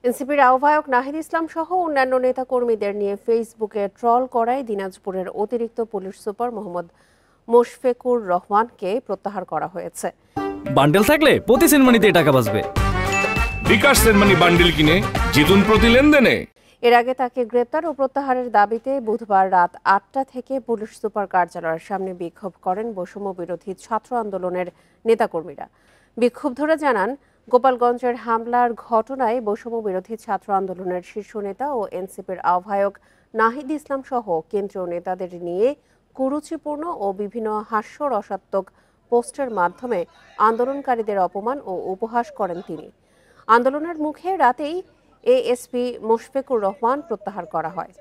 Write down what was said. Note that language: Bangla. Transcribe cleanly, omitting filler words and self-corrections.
এনসিপির আহ্বায়ক নাহিদ ইসলাম সহ অন্যান্য নেতাকর্মীদের নিয়ে ফেসবুকে ট্রল করায় দিনাজপুরের অতিরিক্ত পুলিশ সুপার মোহাম্মদ মোশফেকুর রহমানকে প্রত্যাহার করা হয়েছে। বান্ডেল থাকলে প্রতি সেনমানিতে টাকা বাঁচবে। বিকাশ সেনমানি বান্ডেল কিনে জিতুন প্রতি লেনদেনে। এর আগে তাকে গ্রেপ্তার ও প্রত্যাহারের দাবিতে বুধবার রাত ৮টা থেকে পুলিশ সুপার কার্যালয়ের সামনে বিক্ষোভ করেন বৈষম্য বিরোধী ছাত্র আন্দোলনের নেতাকর্মীরা। বিক্ষুব্ধরা জানান, গোপালগঞ্জের হামলার ঘটনায় বৈষম্য বিরোধী ছাত্র আন্দোলনের শীর্ষ নেতা ও এনসিপির আহ্বায়ক নাহিদ ইসলাম সহ কেন্দ্রীয় নেতাদের নিয়ে কুরুচিপূর্ণ ও বিভিন্ন হাস্যরসাত্মক পোস্টের মাধ্যমে আন্দোলনকারীদের অপমান ও উপহাস করেন তিনি। আন্দোলনের মুখে রাতেই এএসপি মোশফেকুর রহমান প্রত্যাহার করা হয়।